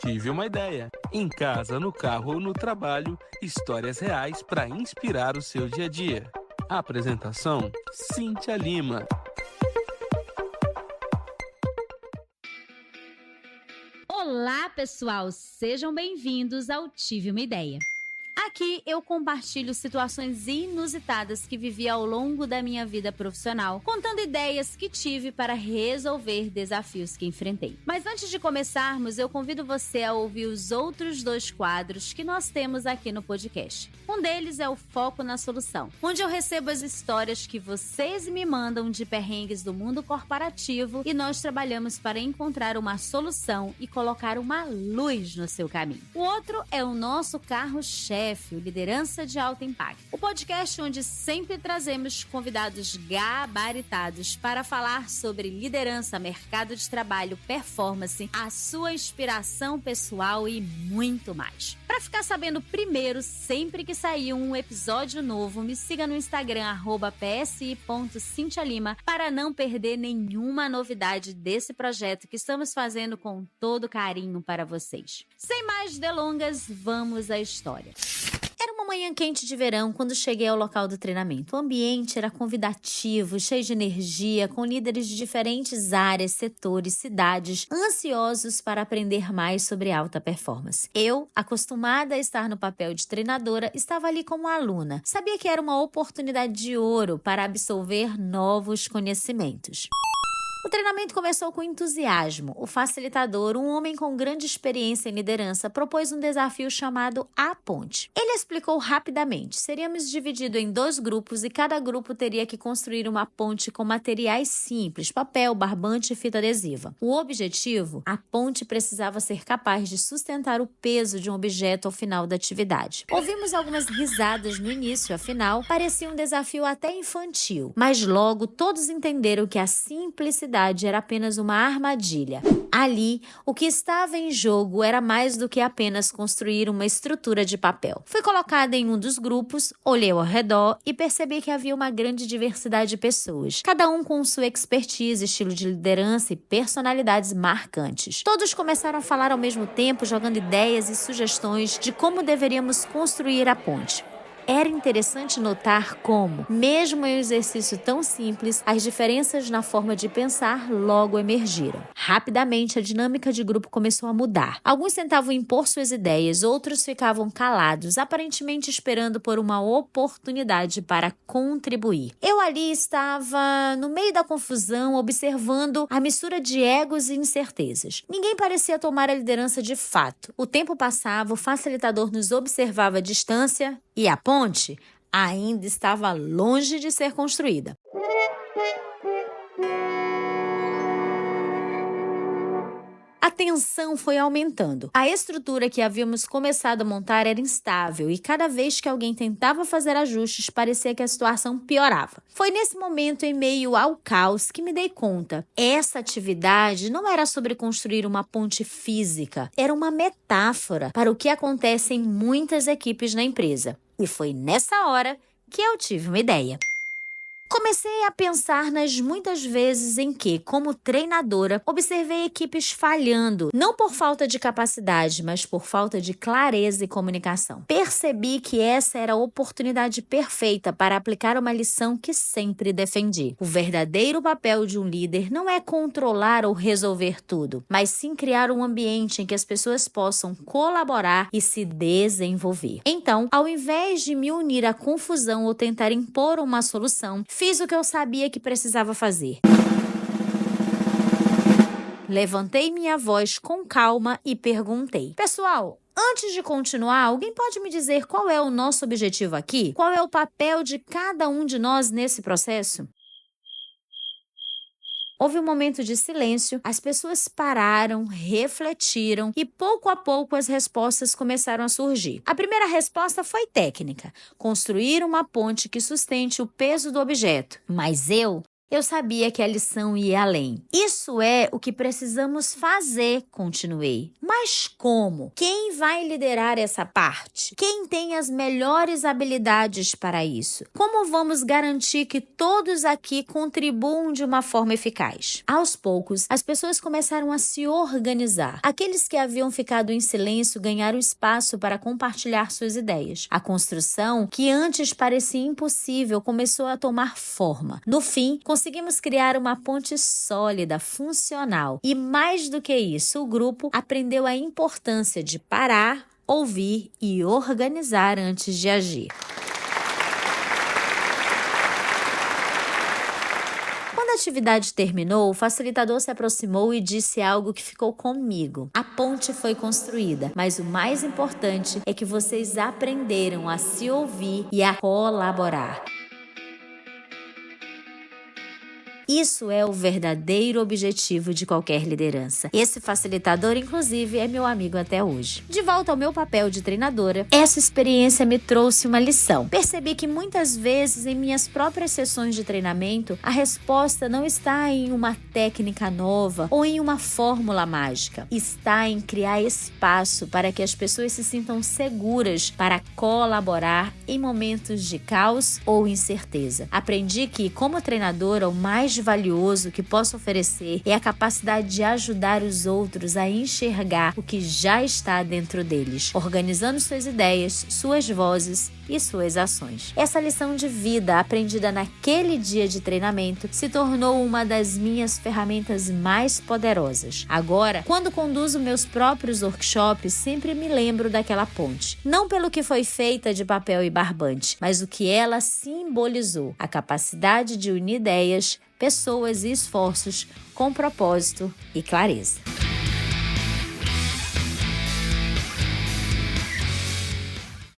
Tive uma ideia. Em casa, no carro ou no trabalho, histórias reais para inspirar o seu dia a dia. Apresentação: Cíntia Lima. Olá, pessoal! Sejam bem-vindos ao Tive uma Ideia. Aqui eu compartilho situações inusitadas que vivi ao longo da minha vida profissional, contando ideias que tive para resolver desafios que enfrentei. Mas antes de começarmos, eu convido você a ouvir os outros 2 quadros que nós temos aqui no podcast. Um deles é o Foco na Solução, onde eu recebo as histórias que vocês me mandam de perrengues do mundo corporativo e nós trabalhamos para encontrar uma solução e colocar uma luz no seu caminho. O outro é o nosso carro-chefe, o Liderança de Alto Impacto. O podcast onde sempre trazemos convidados gabaritados para falar sobre liderança, mercado de trabalho, performance, a sua inspiração pessoal e muito mais. Para ficar sabendo primeiro, sempre que sair um episódio novo, me siga no Instagram, @psi.cintialima, para não perder nenhuma novidade desse projeto que estamos fazendo com todo carinho para vocês. Sem mais delongas, vamos à história. Era uma manhã quente de verão quando cheguei ao local do treinamento. O ambiente era convidativo, cheio de energia, com líderes de diferentes áreas, setores, cidades, ansiosos para aprender mais sobre alta performance. Eu, acostumada a estar no papel de treinadora, estava ali como aluna. Sabia que era uma oportunidade de ouro para absorver novos conhecimentos. O treinamento começou com entusiasmo. O facilitador, um homem com grande experiência em liderança, propôs um desafio chamado A Ponte. Ele explicou rapidamente. Seríamos divididos em 2 grupos e cada grupo teria que construir uma ponte com materiais simples, papel, barbante e fita adesiva. O objetivo? A ponte precisava ser capaz de sustentar o peso de um objeto ao final da atividade. Ouvimos algumas risadas no início, afinal, parecia um desafio até infantil. Mas logo todos entenderam que a simplicidade era apenas uma armadilha. Ali, o que estava em jogo era mais do que apenas construir uma estrutura de papel. Fui colocada em um dos grupos, olhei ao redor e percebi que havia uma grande diversidade de pessoas, cada um com sua expertise, estilo de liderança e personalidades marcantes. Todos começaram a falar ao mesmo tempo, jogando ideias e sugestões de como deveríamos construir a ponte. Era interessante notar como, mesmo em um exercício tão simples, as diferenças na forma de pensar logo emergiram. Rapidamente, a dinâmica de grupo começou a mudar. Alguns tentavam impor suas ideias, outros ficavam calados, aparentemente esperando por uma oportunidade para contribuir. Eu ali estava no meio da confusão, observando a mistura de egos e incertezas. Ninguém parecia tomar a liderança de fato. O tempo passava, o facilitador nos observava à distância e a ponte ainda estava longe de ser construída. A tensão foi aumentando. A estrutura que havíamos começado a montar era instável e cada vez que alguém tentava fazer ajustes, parecia que a situação piorava. Foi nesse momento, em meio ao caos, que me dei conta. Essa atividade não era sobre construir uma ponte física, era uma metáfora para o que acontece em muitas equipes na empresa. E foi nessa hora que eu tive uma ideia. Comecei a pensar nas muitas vezes em que, como treinadora, observei equipes falhando, não por falta de capacidade, mas por falta de clareza e comunicação. Percebi que essa era a oportunidade perfeita para aplicar uma lição que sempre defendi. O verdadeiro papel de um líder não é controlar ou resolver tudo, mas sim criar um ambiente em que as pessoas possam colaborar e se desenvolver. Então, ao invés de me unir à confusão ou tentar impor uma solução, fiz o que eu sabia que precisava fazer. Levantei minha voz com calma e perguntei: pessoal, antes de continuar, alguém pode me dizer qual é o nosso objetivo aqui? Qual é o papel de cada um de nós nesse processo? Houve um momento de silêncio, as pessoas pararam, refletiram e pouco a pouco as respostas começaram a surgir. A primeira resposta foi técnica: construir uma ponte que sustente o peso do objeto. Mas eu Eu sabia que a lição ia além. Isso é o que precisamos fazer, continuei. Mas como? Quem vai liderar essa parte? Quem tem as melhores habilidades para isso? Como vamos garantir que todos aqui contribuam de uma forma eficaz? Aos poucos, as pessoas começaram a se organizar. Aqueles que haviam ficado em silêncio ganharam espaço para compartilhar suas ideias. A construção, que antes parecia impossível, começou a tomar forma. No fim, conseguimos criar uma ponte sólida, funcional. E mais do que isso, o grupo aprendeu a importância de parar, ouvir e organizar antes de agir. Quando a atividade terminou, o facilitador se aproximou e disse algo que ficou comigo. A ponte foi construída, mas o mais importante é que vocês aprenderam a se ouvir e a colaborar. Isso é o verdadeiro objetivo de qualquer liderança. Esse facilitador, inclusive, é meu amigo até hoje. De volta ao meu papel de treinadora, essa experiência me trouxe uma lição. Percebi que muitas vezes, em minhas próprias sessões de treinamento, a resposta não está em uma técnica nova ou em uma fórmula mágica. Está em criar espaço para que as pessoas se sintam seguras para colaborar em momentos de caos ou incerteza. Aprendi que, como treinadora, o mais valioso que posso oferecer é a capacidade de ajudar os outros a enxergar o que já está dentro deles, organizando suas ideias, suas vozes e suas ações. Essa lição de vida aprendida naquele dia de treinamento se tornou uma das minhas ferramentas mais poderosas. Agora, quando conduzo meus próprios workshops, sempre me lembro daquela ponte. Não pelo que foi feita de papel e barbante, mas o que ela simbolizou: a capacidade de unir ideias, pessoas e esforços com propósito e clareza.